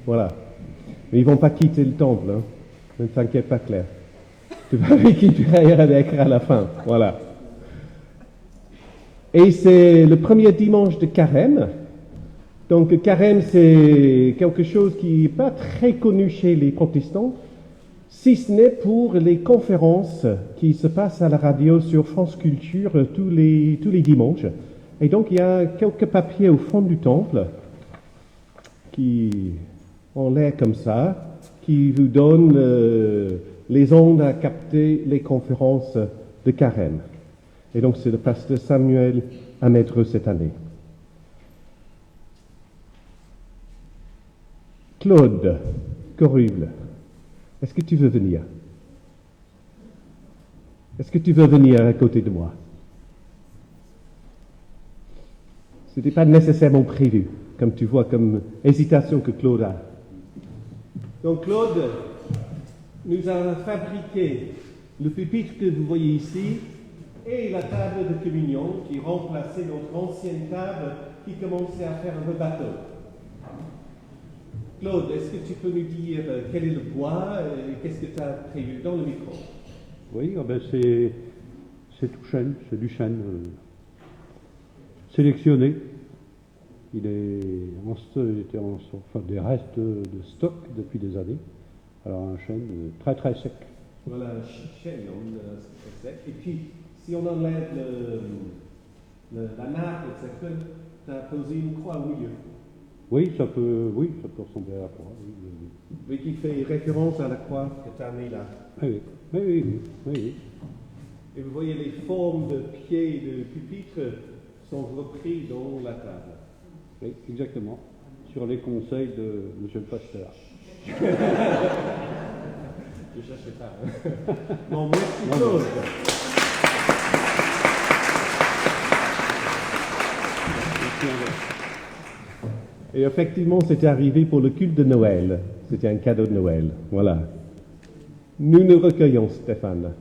Voilà. Mais ils vont pas quitter le temple, hein. Ne t'inquiète pas, Claire. Tu vas récupérer avec à la fin. Voilà. Et c'est le premier dimanche de Carême. Donc Carême, c'est quelque chose qui n'est pas très connu chez les protestants, si ce n'est pour les conférences qui se passent à la radio sur France Culture tous les dimanches. Et donc il y a quelques papiers au fond du temple qui ont l'air comme ça, qui vous donnent les ondes à capter les conférences de Carême. Et donc c'est le pasteur Samuel Amédreux cette année. Claude Corruble, est-ce que tu veux venir? Est-ce que tu veux venir à côté de moi? Ce n'était pas nécessairement prévu, comme tu vois, comme hésitation que Claude a. Donc Claude nous a fabriqué le pupitre que vous voyez ici et la table de communion qui remplaçait notre ancienne table qui commençait à faire un bateau. Claude, est-ce que tu peux nous dire quel est le bois et qu'est-ce que tu as prévu dans le micro? Oui, c'est tout chêne, c'est du chêne sélectionné. Il était des restes de stock depuis des années. Alors un chêne très très sec. Voilà, un chêne sec. Et puis, si on enlève la nappe, etc., tu as posé une croix au milieu. Oui, ça peut ressembler à la croix. Oui, qui fait référence à la croix que tu as mis là. Oui. Et vous voyez, les formes de pieds et de pupitres sont repris dans la table. Oui, exactement. Sur les conseils de M. le pasteur. Je ne cherchais pas. Bon, merci Claude. Et effectivement, c'était arrivé pour le culte de Noël. C'était un cadeau de Noël. Voilà. Nous nous recueillons, Stéphane.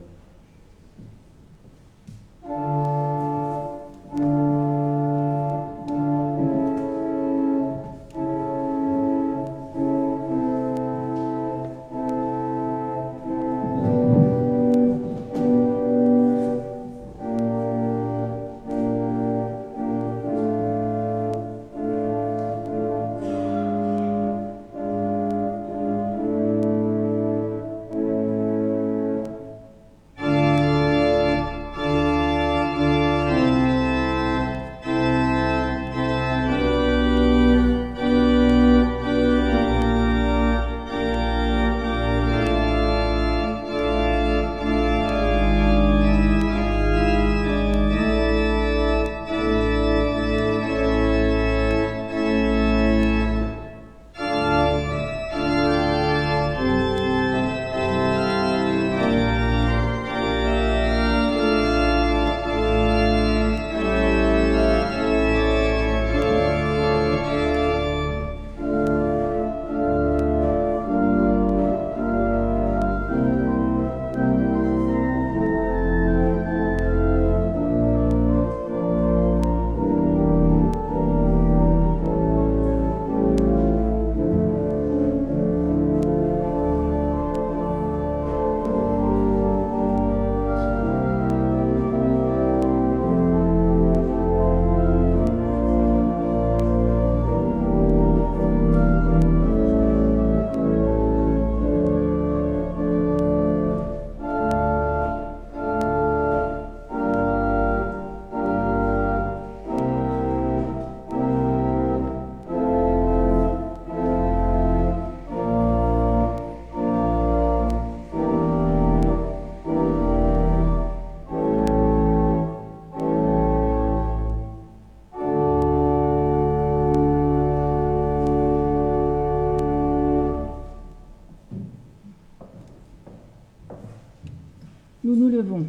Nous nous levons.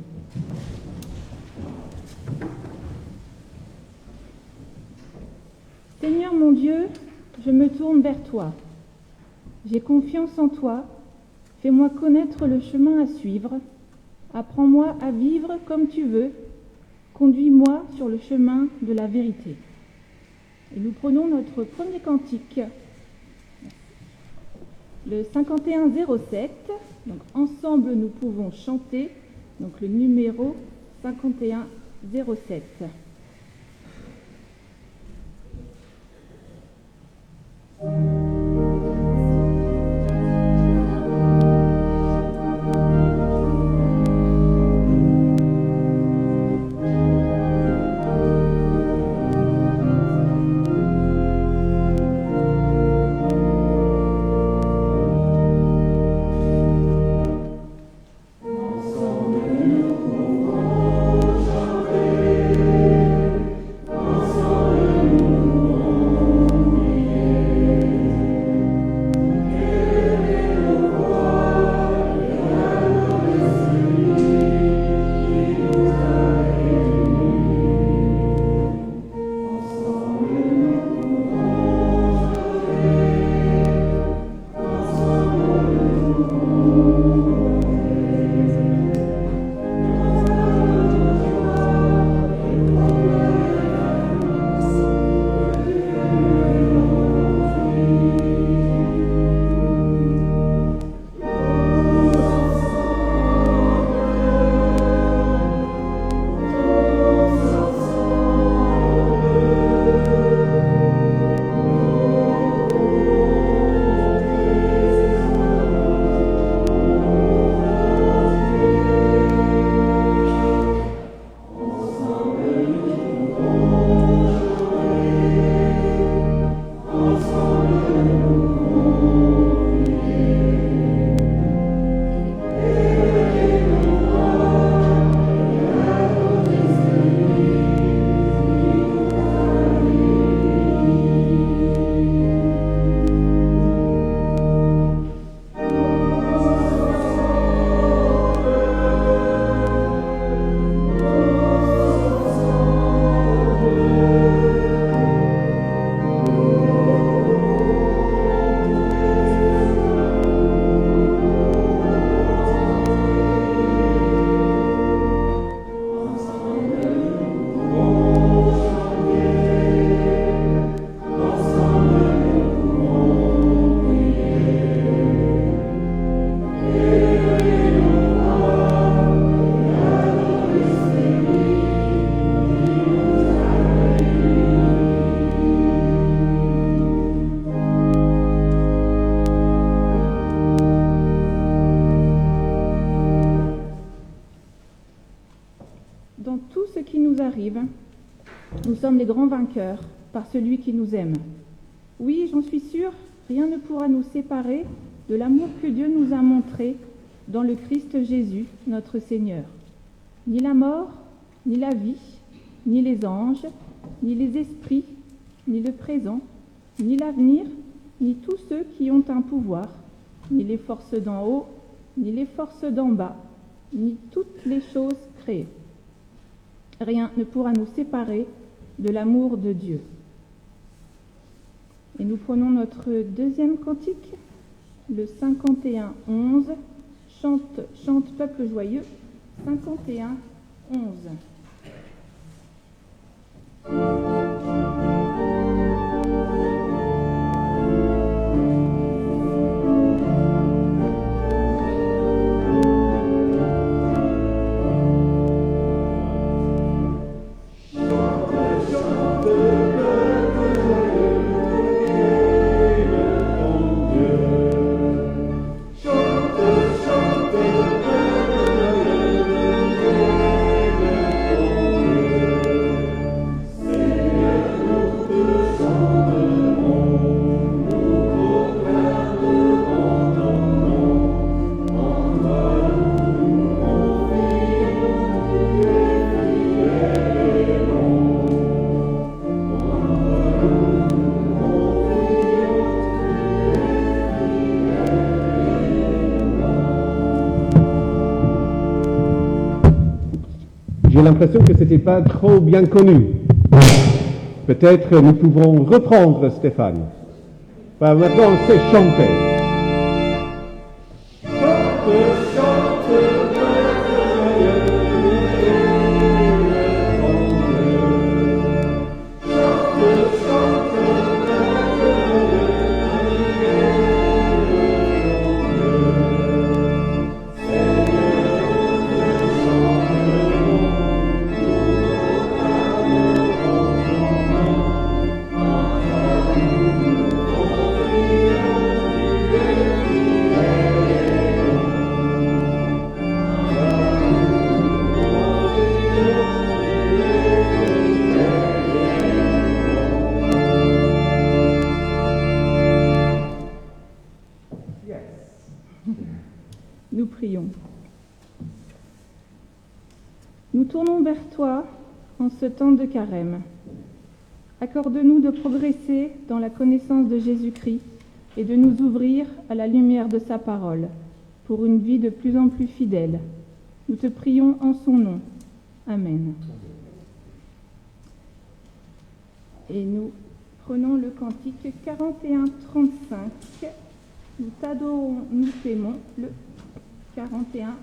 Seigneur mon Dieu, je me tourne vers toi. J'ai confiance en toi. Fais-moi connaître le chemin à suivre. Apprends-moi à vivre comme tu veux. Conduis-moi sur le chemin de la vérité. Et nous prenons notre premier cantique. Le 5107, donc ensemble nous pouvons chanter, donc le numéro 5107. Dans tout ce qui nous arrive, nous sommes les grands vainqueurs par celui qui nous aime. Oui, j'en suis sûre, rien ne pourra nous séparer de l'amour que Dieu nous a montré dans le Christ Jésus, notre Seigneur. Ni la mort, ni la vie, ni les anges, ni les esprits, ni le présent, ni l'avenir, ni tous ceux qui ont un pouvoir, ni les forces d'en haut, ni les forces d'en bas, ni toutes les choses créées. Rien ne pourra nous séparer de l'amour de Dieu. Et nous prenons notre deuxième cantique, le 51-11, chante peuple joyeux, 51-11. J'ai l'impression que ce n'était pas trop bien connu. Peut-être nous pouvons reprendre, Stéphane. Maintenant, on sait chanter. Nous prions. Nous tournons vers toi en ce temps de carême. Accorde-nous de progresser dans la connaissance de Jésus-Christ et de nous ouvrir à la lumière de sa parole pour une vie de plus en plus fidèle. Nous te prions en son nom. Amen. Et nous prenons le cantique 41-35. Nous t'adorons, nous t'aimons, le 41-35.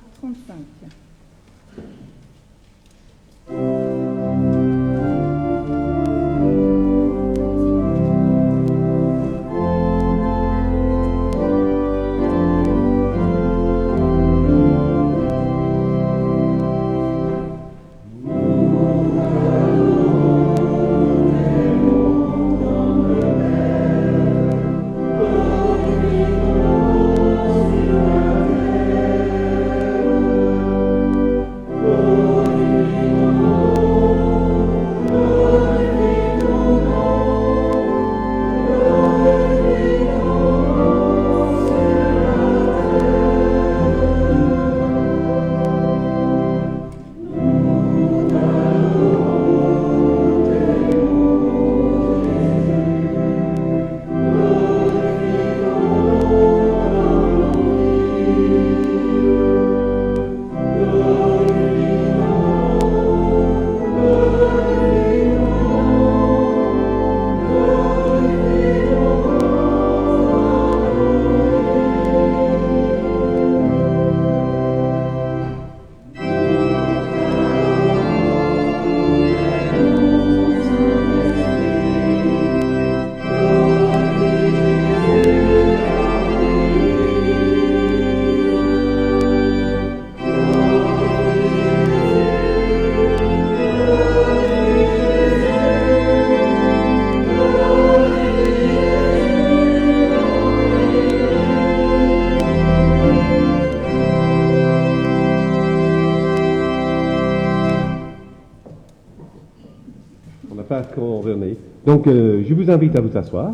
Donc, je vous invite à vous asseoir.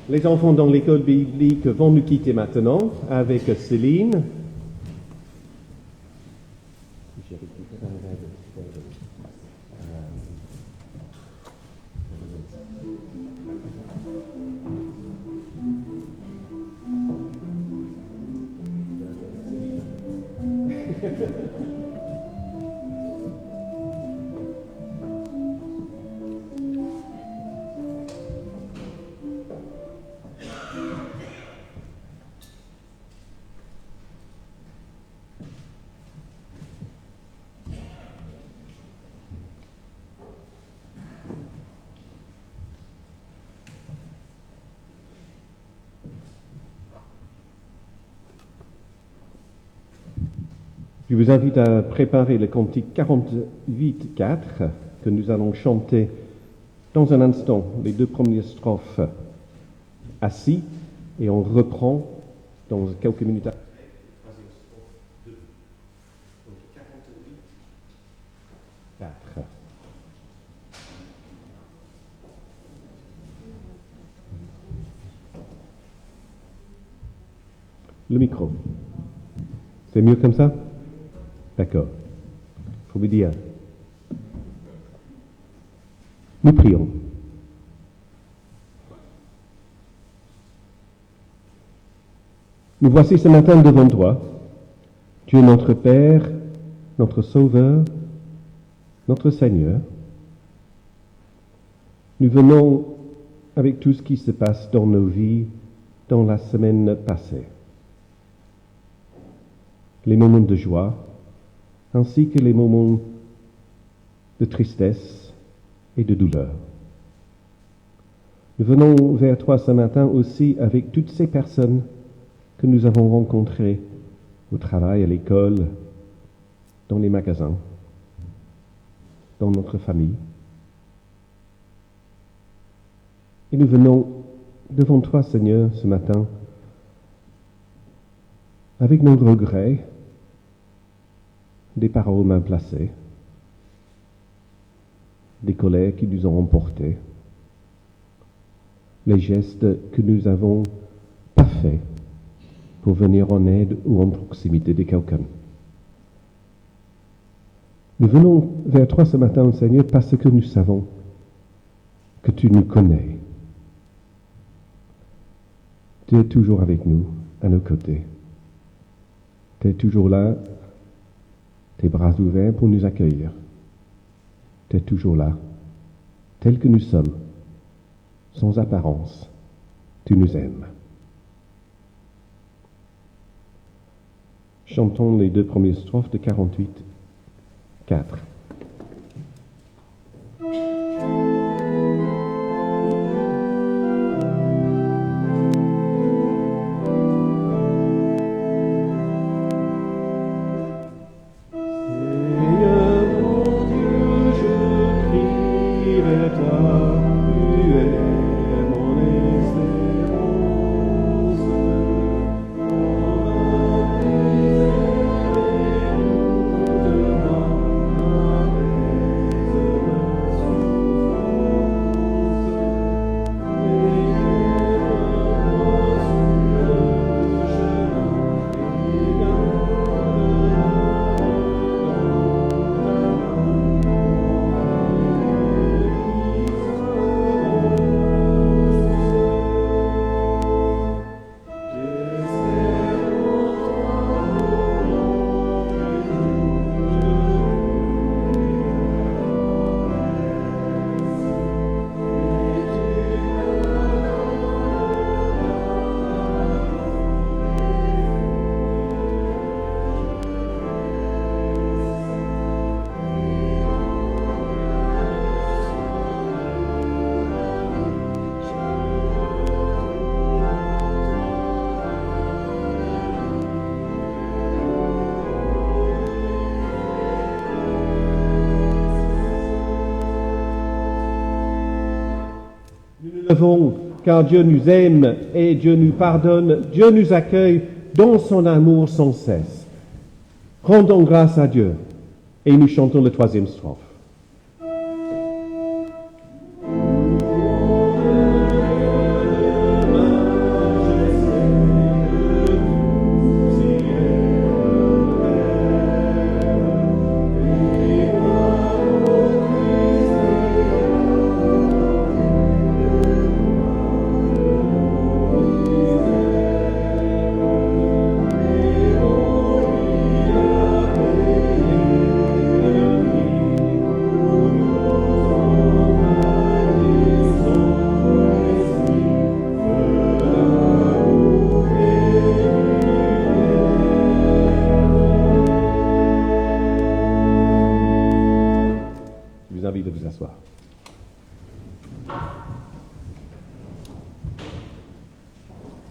Les enfants dans l'école biblique vont nous quitter maintenant avec Céline. Je vous invite à préparer le cantique 48-4 que nous allons chanter dans un instant, les deux premières strophes assis, et on reprend dans quelques minutes après. Le micro. C'est mieux comme ça? D'accord. Faut vous dire. Nous prions. Nous voici ce matin devant toi. Tu es notre Père, notre Sauveur, notre Seigneur. Nous venons avec tout ce qui se passe dans nos vies dans la semaine passée. Les moments de joie, ainsi que les moments de tristesse et de douleur. Nous venons vers toi ce matin aussi avec toutes ces personnes que nous avons rencontrées au travail, à l'école, dans les magasins, dans notre famille. Et nous venons devant toi, Seigneur, ce matin, avec nos regrets, des paroles mal placées, des colères qui nous ont emportés, les gestes que nous n'avons pas faits pour venir en aide ou en proximité de quelqu'un. Nous venons vers toi ce matin, Seigneur, parce que nous savons que tu nous connais. Tu es toujours avec nous, à nos côtés. Tu es toujours là, tes bras ouverts pour nous accueillir. Tu es toujours là, tel que nous sommes, sans apparence. Tu nous aimes. Chantons les 2 premières strophes de 48, 4. Car Dieu nous aime et Dieu nous pardonne, Dieu nous accueille dans son amour sans cesse. Rendons grâce à Dieu et nous chantons la 3e strophe. De vous asseoir.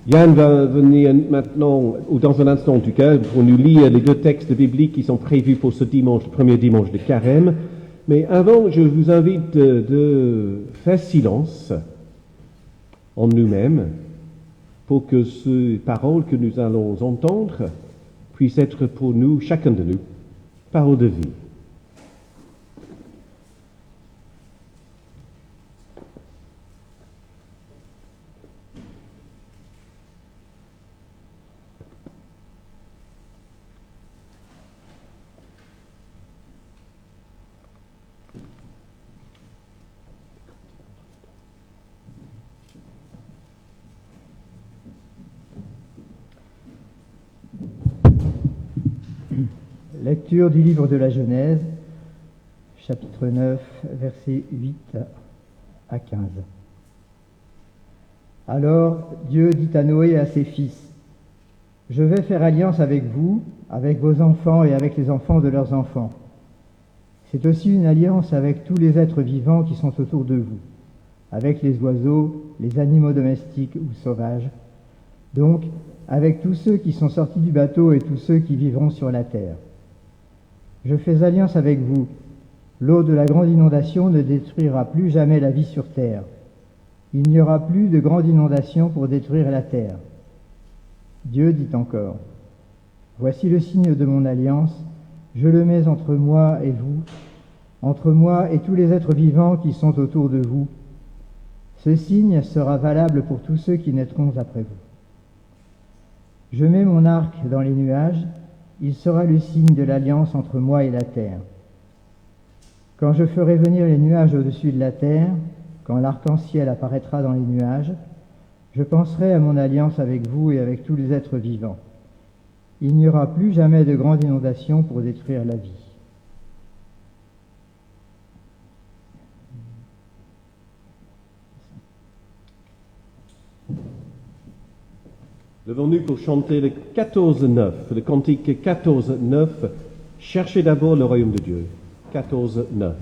Yann va venir maintenant, ou dans un instant en tout cas, pour nous lire les 2 textes bibliques qui sont prévus pour ce dimanche, le premier dimanche de Carême. Mais avant, je vous invite de faire silence en nous-mêmes pour que ces paroles que nous allons entendre puissent être pour nous, chacun de nous, paroles de vie. Lecture du livre de la Genèse, chapitre 9, versets 8 à 15. Alors Dieu dit à Noé et à ses fils, « Je vais faire alliance avec vous, avec vos enfants et avec les enfants de leurs enfants. C'est aussi une alliance avec tous les êtres vivants qui sont autour de vous, avec les oiseaux, les animaux domestiques ou sauvages, donc avec tous ceux qui sont sortis du bateau et tous ceux qui vivront sur la terre. Je fais alliance avec vous. L'eau de la grande inondation ne détruira plus jamais la vie sur terre. Il n'y aura plus de grande inondation pour détruire la terre. » Dieu dit encore, « Voici le signe de mon alliance, je le mets entre moi et vous, entre moi et tous les êtres vivants qui sont autour de vous. Ce signe sera valable pour tous ceux qui naîtront après vous. Je mets mon arc dans les nuages, il sera le signe de l'alliance entre moi et la terre. Quand je ferai venir les nuages au-dessus de la terre, quand l'arc-en-ciel apparaîtra dans les nuages, je penserai à mon alliance avec vous et avec tous les êtres vivants. Il n'y aura plus jamais de grande inondation pour détruire la vie. Levons-nous pour chanter le 14-9, le cantique 14-9. Cherchez d'abord le royaume de Dieu. 14-9.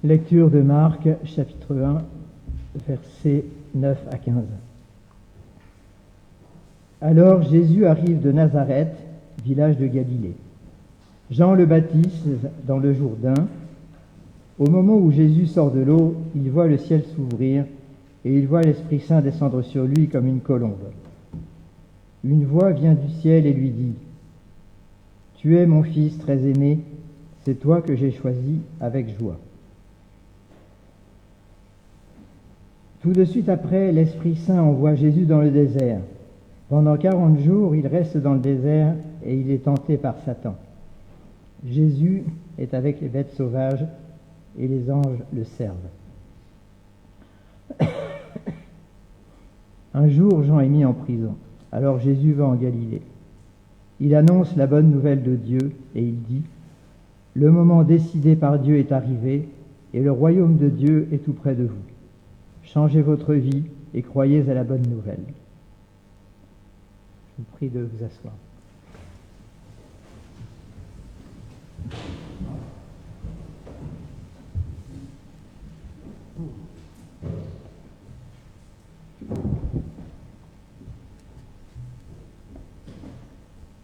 Lecture de Marc, chapitre 1, versets 9 à 15. Alors Jésus arrive de Nazareth, village de Galilée. Jean le baptise dans le Jourdain. Au moment où Jésus sort de l'eau, il voit le ciel s'ouvrir et il voit l'Esprit Saint descendre sur lui comme une colombe. Une voix vient du ciel et lui dit : « Tu es mon Fils très aimé, c'est toi que j'ai choisi avec joie. » Tout de suite après, l'Esprit Saint envoie Jésus dans le désert. Pendant 40 jours, il reste dans le désert et il est tenté par Satan. Jésus est avec les bêtes sauvages et les anges le servent. Un jour, Jean est mis en prison. Alors Jésus va en Galilée. Il annonce la bonne nouvelle de Dieu et il dit : « Le moment décidé par Dieu est arrivé et le royaume de Dieu est tout près de vous. Changez votre vie et croyez à la bonne nouvelle. » Je vous prie de vous asseoir.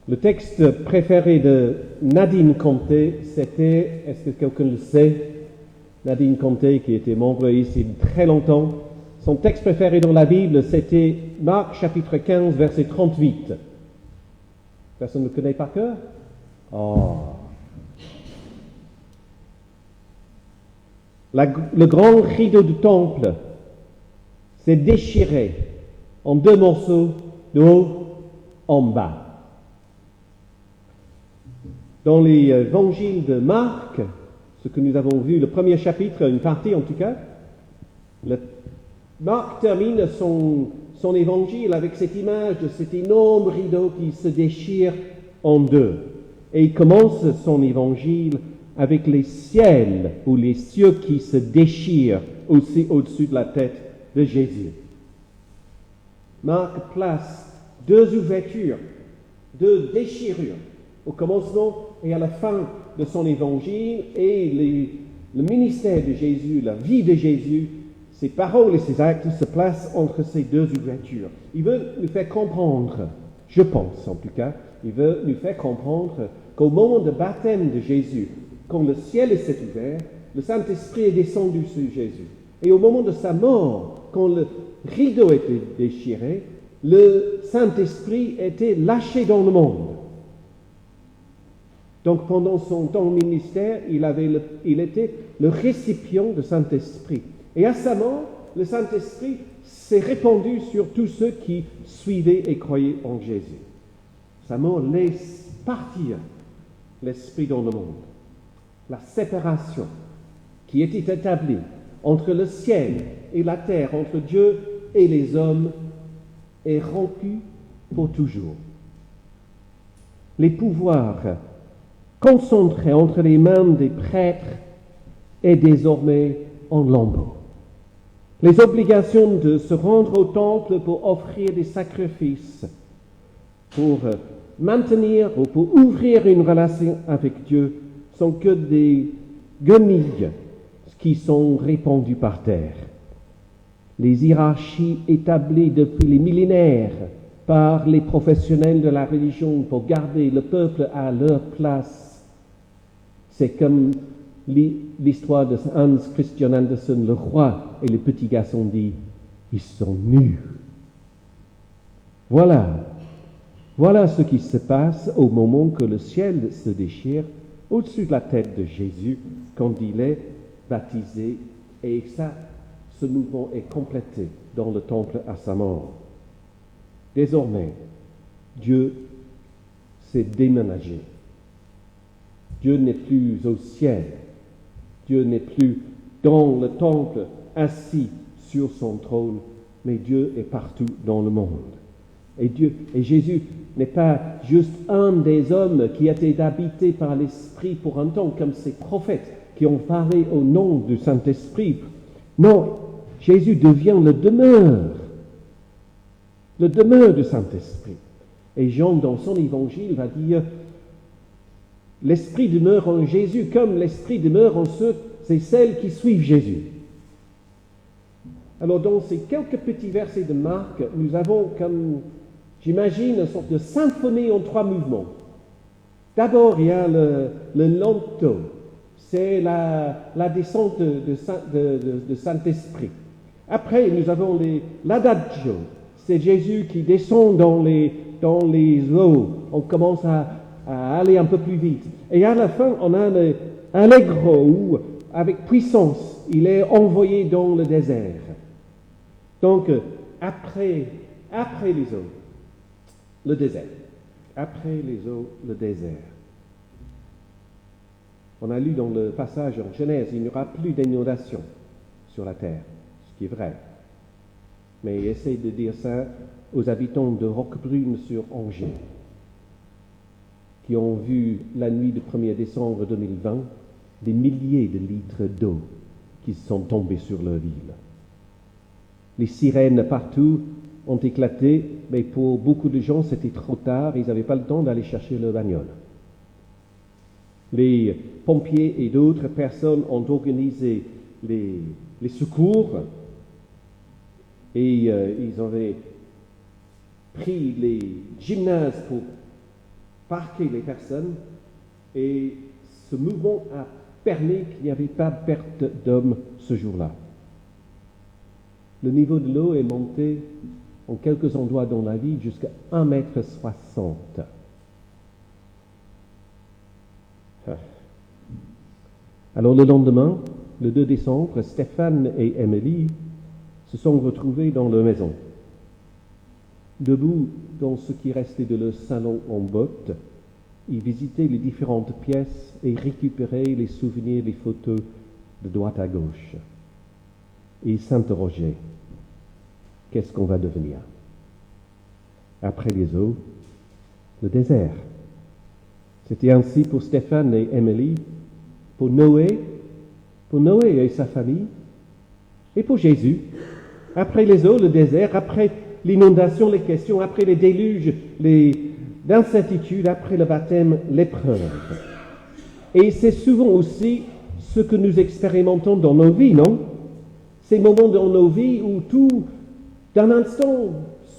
Le texte préféré de Nadine Conté, c'était, est-ce que quelqu'un le sait, Nadine Conté, qui était membre ici très longtemps, son texte préféré dans la Bible, c'était Marc chapitre 15, verset 38. Personne ne le connaît par cœur ? Oh. Le grand rideau du temple s'est déchiré en 2 morceaux de haut en bas. Dans l'évangile de Marc, ce que nous avons vu, le premier chapitre, une partie en tout cas, Marc termine son évangile avec cette image de cet énorme rideau qui se déchire en 2. Et il commence son évangile avec les ciels ou les cieux qui se déchirent aussi au-dessus de la tête de Jésus. Marc place 2 ouvertures, 2 déchirures au commencement et à la fin de son évangile, et le ministère de Jésus, la vie de Jésus, ses paroles et ses actes se placent entre ces 2 ouvertures. Il veut nous faire comprendre, je pense en tout cas, il veut nous faire comprendre qu'au moment du baptême de Jésus, quand le ciel s'est ouvert, le Saint-Esprit est descendu sur Jésus. Et au moment de sa mort, quand le rideau était déchiré, le Saint-Esprit était lâché dans le monde. Donc pendant son temps au ministère, il était le récipient du Saint-Esprit. Et à sa mort, le Saint-Esprit s'est répandu sur tous ceux qui suivaient et croyaient en Jésus. Sa mort laisse partir l'Esprit dans le monde. La séparation qui était établie entre le ciel et la terre, entre Dieu et les hommes, est rompue pour toujours. Les pouvoirs concentrés entre les mains des prêtres est désormais en lambeaux. Les obligations de se rendre au temple pour offrir des sacrifices, pour maintenir ou pour ouvrir une relation avec Dieu, sont que des guenilles qui sont répandues par terre. Les hiérarchies établies depuis les millénaires par les professionnels de la religion pour garder le peuple à leur place, c'est comme l'histoire de Hans Christian Andersen, le roi et le petit garçon dit, ils sont nus. Voilà ce qui se passe au moment que le ciel se déchire au-dessus de la tête de Jésus quand il est baptisé, et ça, ce mouvement est complété dans le temple à sa mort. Désormais, Dieu s'est déménagé. Dieu n'est plus au ciel. Dieu n'est plus dans le temple, assis sur son trône, mais Dieu est partout dans le monde. Et Jésus n'est pas juste un des hommes qui a été habité par l'Esprit pour un temps, comme ces prophètes qui ont parlé au nom du Saint-Esprit. Non, Jésus devient le demeure du Saint-Esprit. Et Jean, dans son évangile, va dire, l'Esprit demeure en Jésus comme l'Esprit demeure en ceux et celles qui suivent Jésus. Alors, dans ces quelques petits versets de Marc, nous avons comme, j'imagine, une sorte de symphonie en 3 mouvements. D'abord, il y a le lento, c'est la descente de Saint-Esprit. Après, nous avons l'adagio, c'est Jésus qui descend dans les eaux. On commence à aller un peu plus vite. Et à la fin, on a l'allegro, où, avec puissance, il est envoyé dans le désert. Donc, après les eaux, le désert. Après les eaux, le désert. On a lu dans le passage en Genèse, il n'y aura plus d'inondation sur la terre, ce qui est vrai. Mais essaye de dire ça aux habitants de Roquebrune sur Angers, qui ont vu la nuit du 1er décembre 2020 des milliers de litres d'eau qui sont tombés sur leur ville. Les sirènes partout ont éclaté, mais pour beaucoup de gens, c'était trop tard, ils n'avaient pas le temps d'aller chercher leur bagnole. Les pompiers et d'autres personnes ont organisé les secours et ils avaient pris les gymnases pour parquer les personnes, et ce mouvement a permis qu'il n'y avait pas de perte d'hommes ce jour-là. Le niveau de l'eau est monté en quelques endroits dans la ville jusqu'à 1,60 m. Alors le lendemain, le 2 décembre, Stéphane et Émilie se sont retrouvés dans leur maison. Debout dans ce qui restait de leur salon en bottes, ils visitaient les différentes pièces et récupéraient les souvenirs, les photos de droite à gauche. Et ils s'interrogeaient. Qu'est-ce qu'on va devenir? Après les eaux, le désert. C'était ainsi pour Stéphane et Émilie, pour Noé et sa famille, et pour Jésus. Après les eaux, le désert, après l'inondation, les questions, après les déluges, l'incertitude, après le baptême, l'épreuve. Et c'est souvent aussi ce que nous expérimentons dans nos vies, non? Ces moments dans nos vies où tout, d'un instant,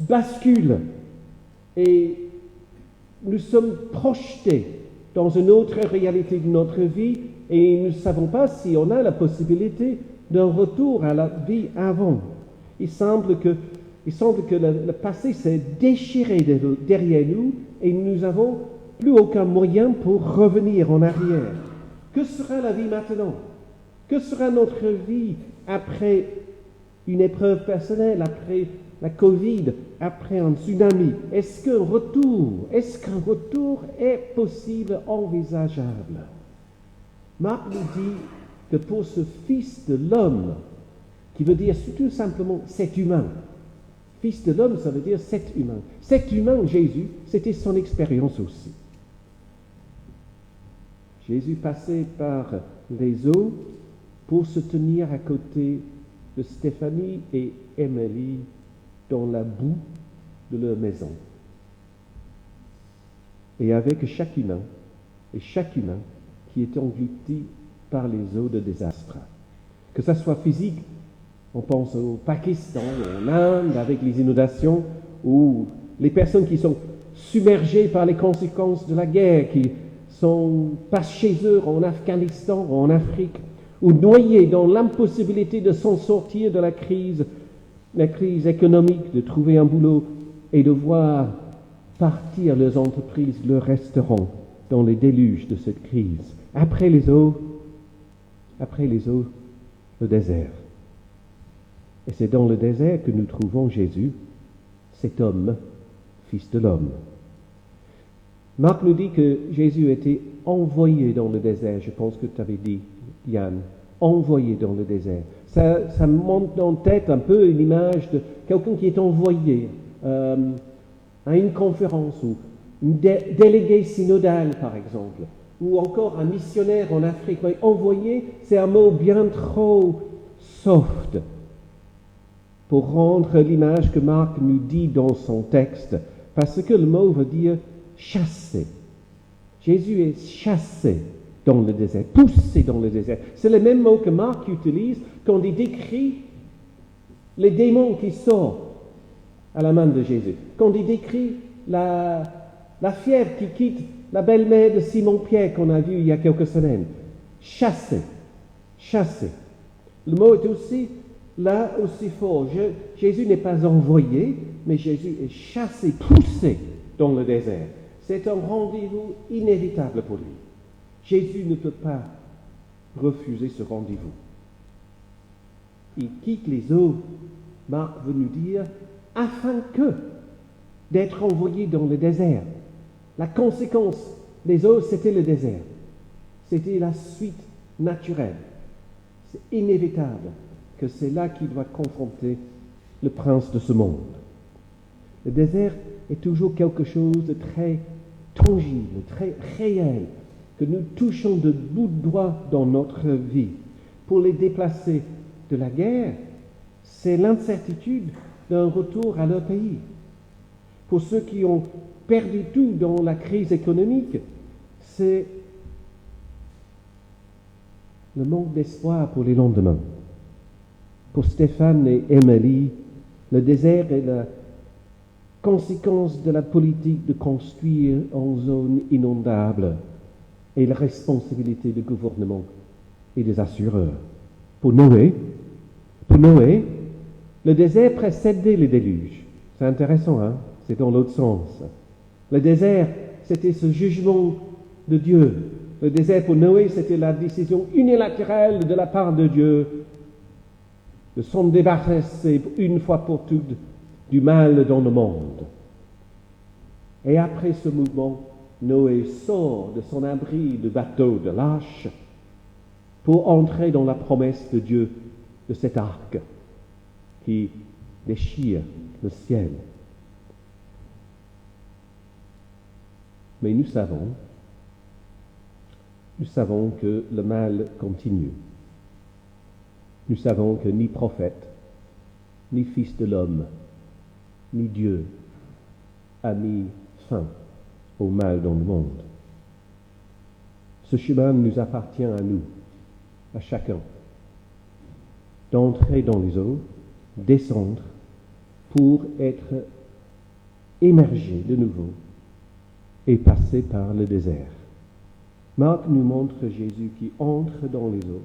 bascule et nous sommes projetés dans une autre réalité de notre vie Et nous ne savons pas si on a la possibilité d'un retour à la vie avant. Il semble que le passé s'est déchiré derrière nous et nous n'avons plus aucun moyen pour revenir en arrière. Que sera la vie maintenant? Que sera notre vie après une épreuve personnelle, après la Covid, après un tsunami? Est-ce qu'un retour est possible, envisageable? Marc nous dit que pour ce Fils de l'homme, qui veut dire tout simplement cet humain, Fils de l'homme, ça veut dire cet humain. Cet humain, Jésus, c'était son expérience aussi. Jésus passait par les eaux pour se tenir à côté de Stéphanie et Émilie dans la boue de leur maison. Et avec chaque humain qui est englouti par les eaux de désastre. Que ça soit physique, on pense au Pakistan, en Inde, avec les inondations, ou les personnes qui sont submergées par les conséquences de la guerre, qui passent chez eux en Afghanistan, en Afrique, ou noyées dans l'impossibilité de s'en sortir de la crise économique, de trouver un boulot et de voir partir leurs entreprises, leurs restaurants dans les déluges de cette crise. Après les eaux, le désert. Et c'est dans le désert que nous trouvons Jésus, cet homme, Fils de l'homme. Marc nous dit que Jésus était envoyé dans le désert. Je pense que tu avais dit, Yann, envoyé dans le désert. Ça monte en tête un peu une image de quelqu'un qui est envoyé à une conférence ou une délégué synodal, par exemple, ou encore un missionnaire en Afrique. Mais envoyé, c'est un mot bien trop soft pour rendre l'image que Marc nous dit dans son texte, parce que le mot veut dire chasser. Jésus est chassé dans le désert, poussé dans le désert. C'est le même mot que Marc utilise quand il décrit les démons qui sortent à la main de Jésus, quand il décrit la fièvre qui quitte la belle-mère de Simon-Pierre qu'on a vu il y a quelques semaines. Chassé. Le mot est aussi fort. Jésus n'est pas envoyé, mais Jésus est chassé, poussé dans le désert. C'est un rendez-vous inévitable pour lui. Jésus ne peut pas refuser ce rendez-vous. Il quitte les eaux, Marc veut nous dire, afin d'être envoyé dans le désert. La conséquence des eaux, c'était le désert. C'était la suite naturelle. C'est inévitable que c'est là qu'il doit confronter le prince de ce monde. Le désert est toujours quelque chose de très tangible, très réel, que nous touchons de bout de doigt dans notre vie. Pour les déplacés de la guerre, c'est l'incertitude d'un retour à leur pays. Pour ceux qui ont perdu tout dans la crise économique, c'est le manque d'espoir pour les lendemains. Pour Stéphane et Émilie, le désert est la conséquence de la politique de construire en zone inondable et la responsabilité du gouvernement et des assureurs. Pour Noé, le désert précédait le déluge. C'est intéressant, hein? C'est dans l'autre sens. Le désert, c'était ce jugement de Dieu. Le désert pour Noé, c'était la décision unilatérale de la part de Dieu de s'en débarrasser une fois pour toutes du mal dans le monde. Et après ce mouvement, Noé sort de son abri de bateau de l'arche pour entrer dans la promesse de Dieu de cet arc qui déchire le ciel. Mais nous savons que le mal continue. Nous savons que ni prophète, ni fils de l'homme, ni Dieu a mis fin au mal dans le monde. Ce chemin nous appartient à nous, à chacun, d'entrer dans les eaux, descendre, pour être émergé de nouveau et passer par le désert. Marc nous montre Jésus qui entre dans les eaux,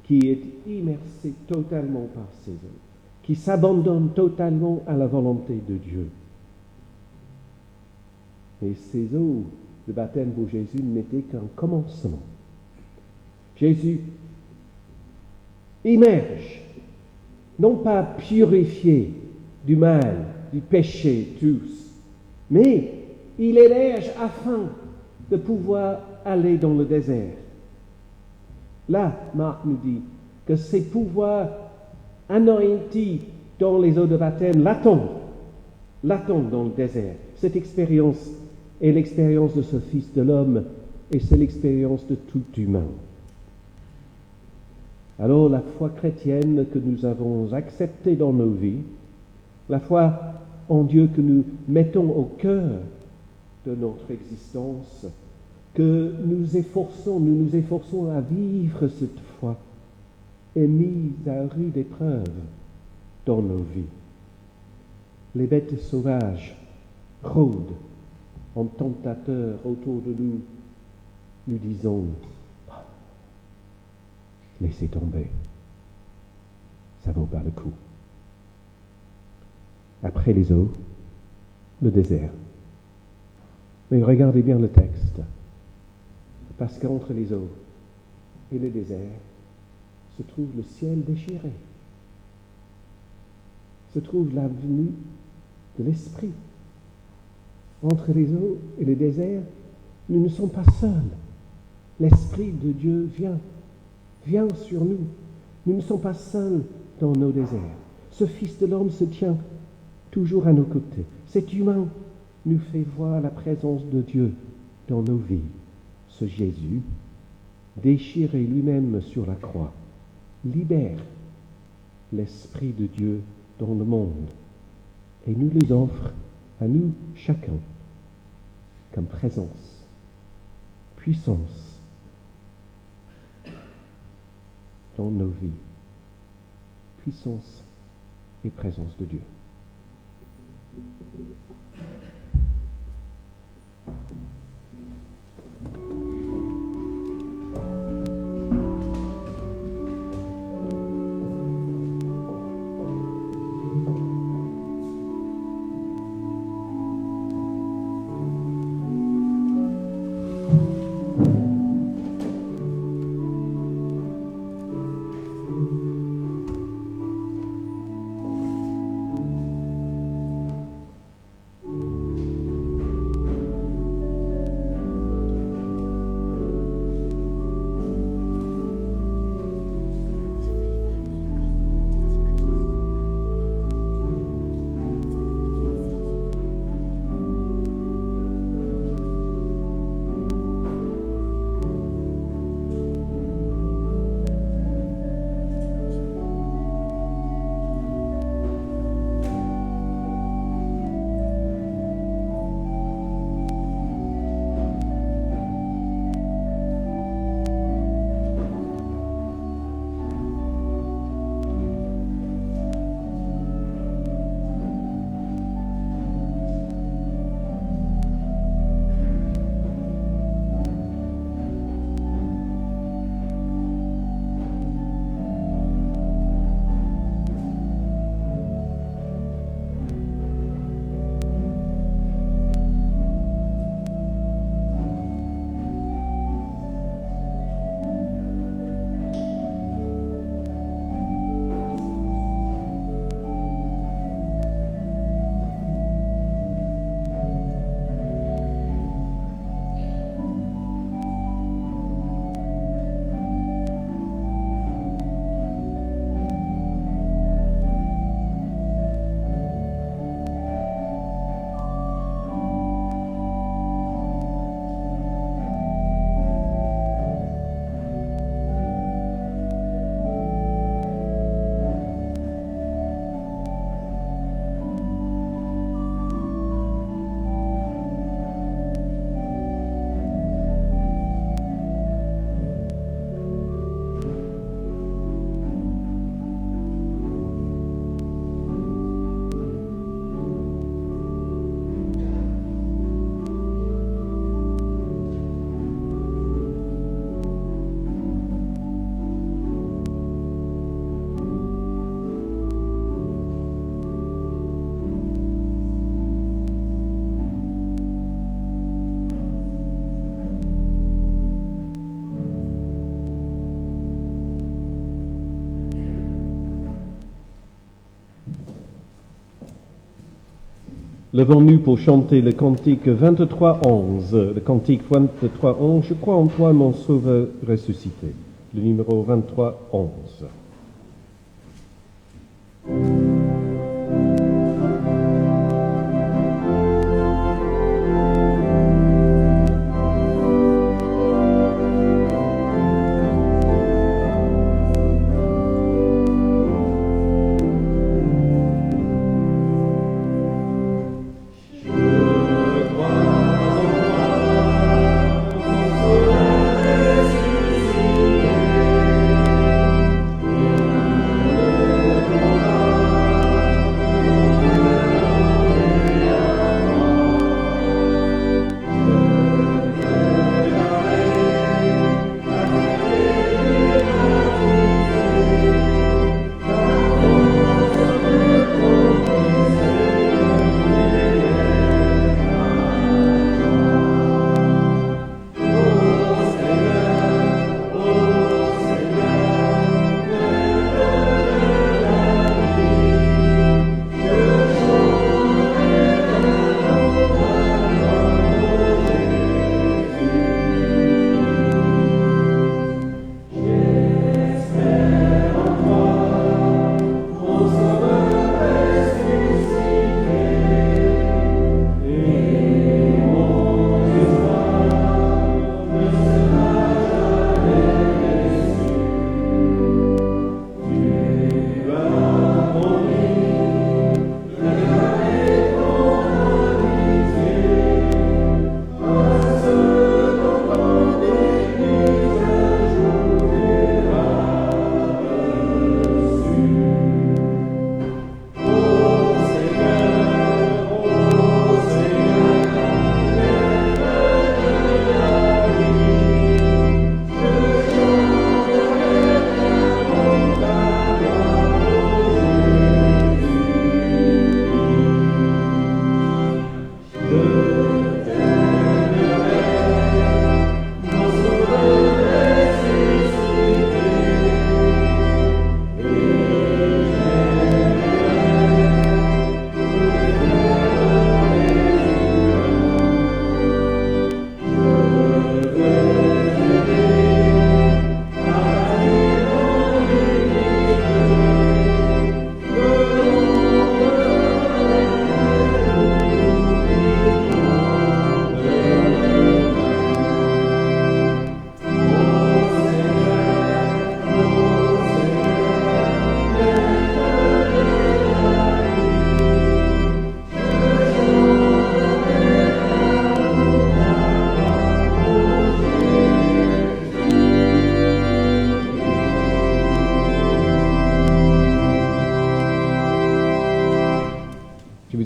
qui est immersé totalement par ces eaux, qui s'abandonne totalement à la volonté de Dieu. Et ces eaux de baptême pour Jésus n'étaient qu'un commencement. Jésus immerge, non pas purifié du mal, du péché tous, mais il émerge afin de pouvoir aller dans le désert. Là, Marc nous dit que ces pouvoirs anointis dans les eaux de baptême l'attendent dans le désert. Cette expérience est l'expérience de ce Fils de l'homme et c'est l'expérience de tout humain. Alors la foi chrétienne que nous avons acceptée dans nos vies, la foi en Dieu que nous mettons au cœur de notre existence, que nous nous efforçons à vivre cette foi, est mise à rude épreuve dans nos vies. Les bêtes sauvages rôdent en tentateurs autour de nous. Nous disons, laissez tomber, ça vaut pas le coup. Après les eaux, le désert. Mais regardez bien le texte, parce qu'entre les eaux et le désert se trouve le ciel déchiré, se trouve la venue de l'Esprit. Entre les eaux et le désert, nous ne sommes pas seuls. L'Esprit de Dieu vient sur nous. Nous ne sommes pas seuls dans nos déserts. Ce Fils de l'homme se tient toujours à nos côtés. Cet humain nous fait voir la présence de Dieu dans nos vies. Ce Jésus, déchiré lui-même sur la croix, libère l'Esprit de Dieu dans le monde et nous les offre à nous chacun comme présence, puissance dans nos vies, puissance et présence de Dieu. Levons-nous pour chanter le cantique 23-11. Le cantique 23-11, je crois en toi, mon Sauveur ressuscité. Le numéro 23-11.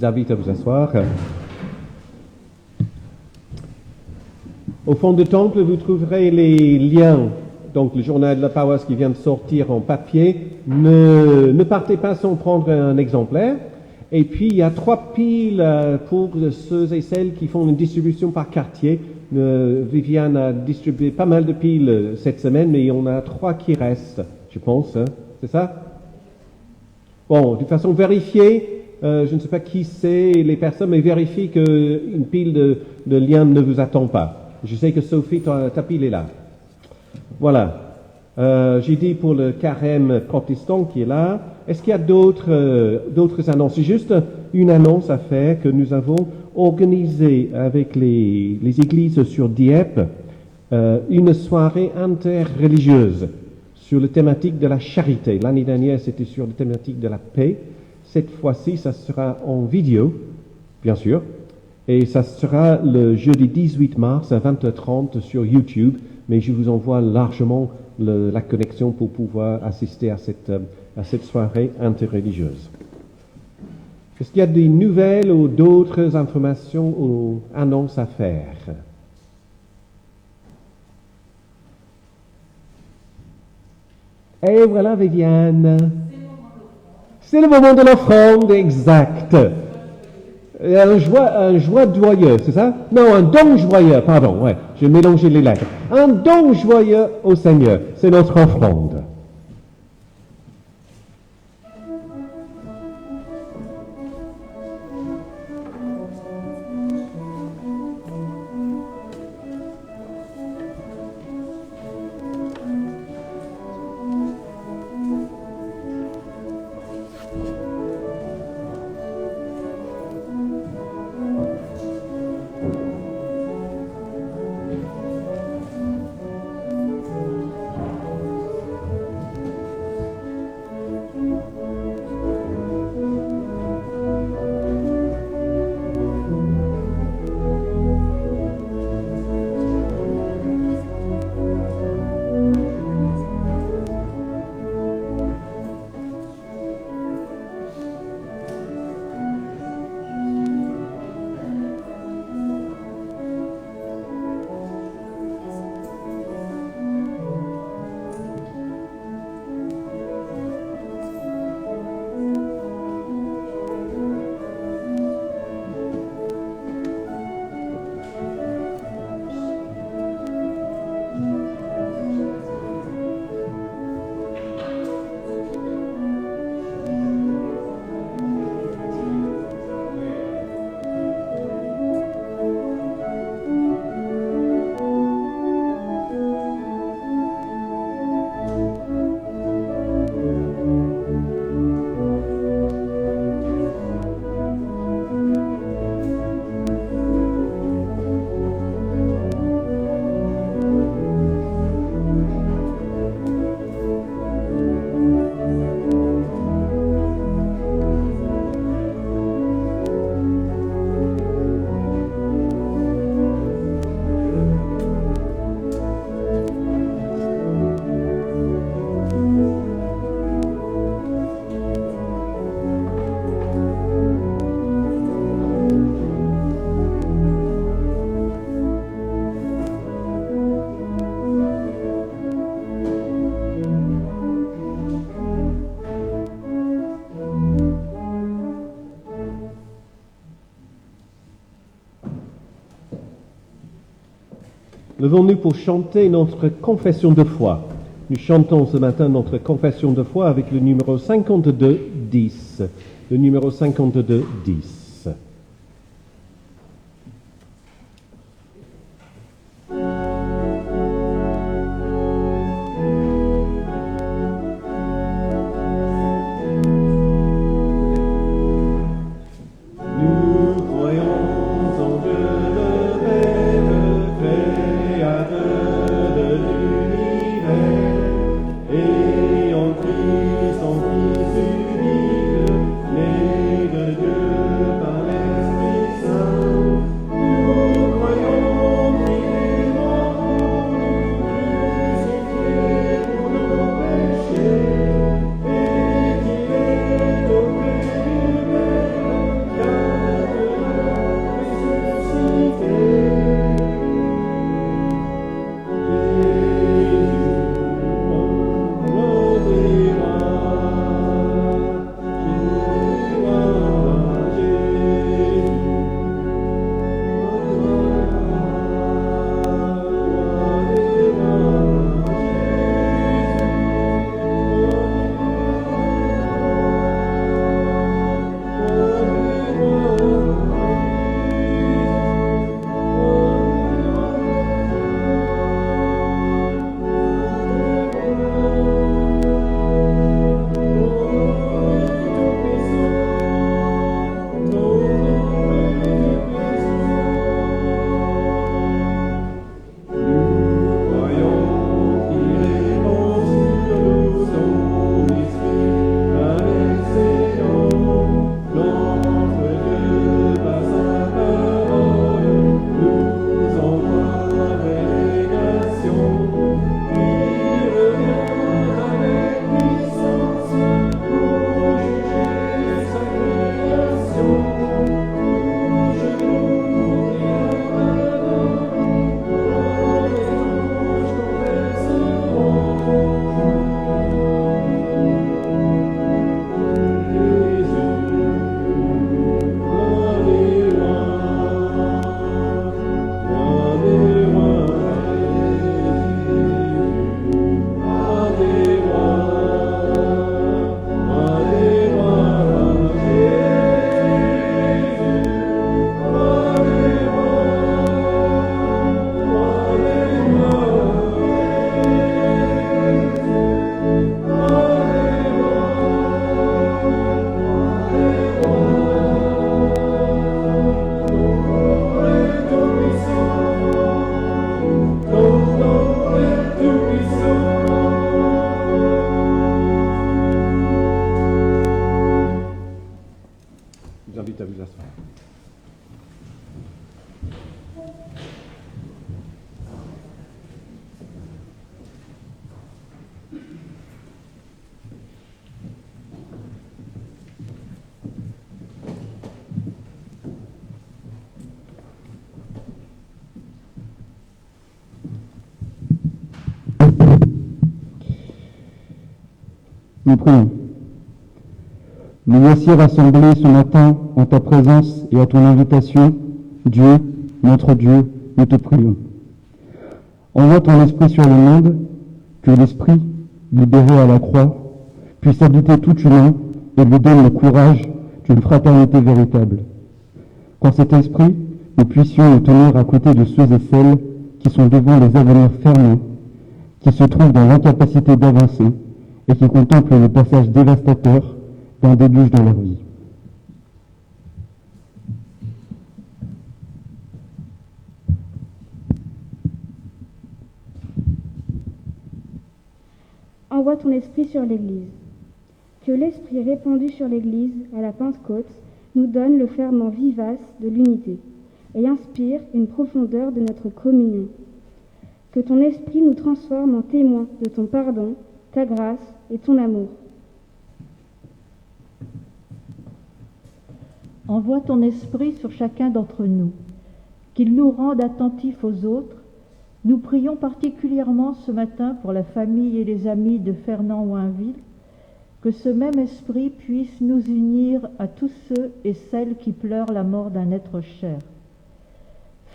vous invite à vous asseoir. Au fond du temple, vous trouverez les liens. Donc, le journal de la paroisse qui vient de sortir en papier. Ne partez pas sans prendre un exemplaire. Et puis, il y a 3 piles pour ceux et celles qui font une distribution par quartier. Viviane a distribué pas mal de piles cette semaine, mais il y en a 3 qui restent, je pense. Hein. C'est ça? Bon, de toute façon, vérifiez. Je ne sais pas qui c'est les personnes, mais vérifiez qu'une pile de liens ne vous attend pas. Je sais que Sophie, ta pile est là. Voilà. J'ai dit pour le carême protestant qui est là. Est-ce qu'il y a d'autres annonces? C'est juste une annonce à faire que nous avons organisé avec les églises sur Dieppe, une soirée interreligieuse sur la thématique de la charité. L'année dernière, c'était sur la thématique de la paix. Cette fois-ci, ça sera en vidéo, bien sûr, et ça sera le jeudi 18 mars à 20h30 sur YouTube, mais je vous envoie largement la connexion pour pouvoir assister à cette soirée interreligieuse. Est-ce qu'il y a des nouvelles ou d'autres informations ou annonces à faire? Et voilà, Viviane. C'est le moment de l'offrande, exact. Un joie joyeux, c'est ça? Non, un don joyeux, pardon, ouais, j'ai mélangé les lettres. Un don joyeux au Seigneur, c'est notre offrande. Levons-nous pour chanter notre confession de foi. Nous chantons ce matin notre confession de foi avec le numéro 52-10. Le numéro 52-10. Nous prions. Nous voici rassemblés ce matin en ta présence et à ton invitation. Dieu, notre Dieu, nous te prions. Envoie ton esprit sur le monde, que l'esprit, libéré à la croix, puisse habiter tout humain et lui donne le courage d'une fraternité véritable. Qu'en cet esprit, nous puissions nous tenir à côté de ceux et celles qui sont devant les avenirs fermés, qui se trouvent dans l'incapacité d'avancer et qui contemplent le passage dévastateur d'un déluge dans leur vie. Envoie ton esprit sur l'Église. Que l'esprit répandu sur l'Église à la Pentecôte nous donne le ferment vivace de l'unité et inspire une profondeur de notre communion. Que ton esprit nous transforme en témoins de ton pardon, ta grâce et ton amour. Envoie ton esprit sur chacun d'entre nous, qu'il nous rende attentifs aux autres. Nous prions particulièrement ce matin pour la famille et les amis de Fernand Ouinville, que ce même esprit puisse nous unir à tous ceux et celles qui pleurent la mort d'un être cher.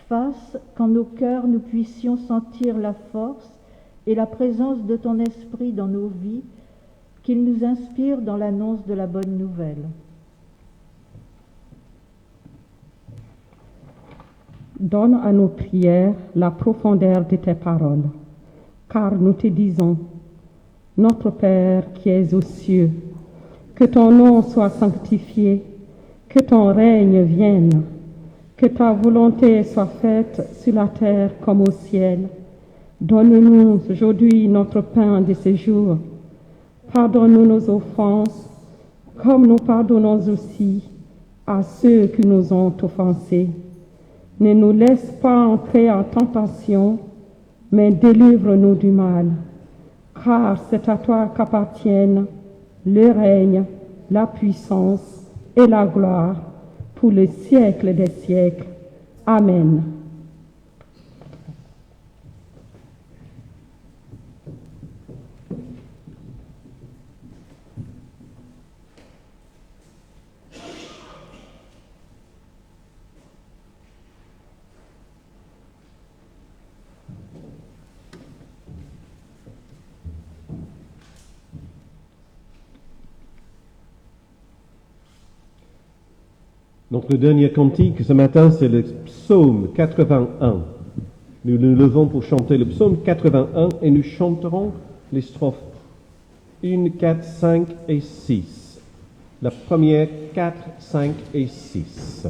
Fasse qu'en nos cœurs nous puissions sentir la force et la présence de ton esprit dans nos vies, qu'il nous inspire dans l'annonce de la bonne nouvelle. Donne à nos prières la profondeur de tes paroles, car nous te disons, notre Père qui es aux cieux, que ton nom soit sanctifié, que ton règne vienne, que ta volonté soit faite sur la terre comme au ciel. Donne-nous aujourd'hui notre pain de ce jour. Pardonne-nous nos offenses, comme nous pardonnons aussi à ceux qui nous ont offensés. Ne nous laisse pas entrer en tentation, mais délivre-nous du mal. Car c'est à toi qu'appartiennent le règne, la puissance et la gloire pour le siècle des siècles. Amen. Donc le dernier cantique ce matin, c'est le psaume 81. Nous nous levons pour chanter le psaume 81 et nous chanterons les strophes 1, 4, 5 et 6. La première, 4, 5 et 6.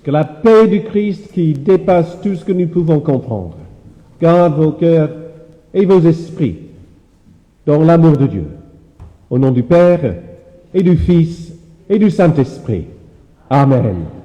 Que la paix du Christ qui dépasse tout ce que nous pouvons comprendre garde vos cœurs et vos esprits dans l'amour de Dieu. Au nom du Père et du Fils et du Saint-Esprit. Amen.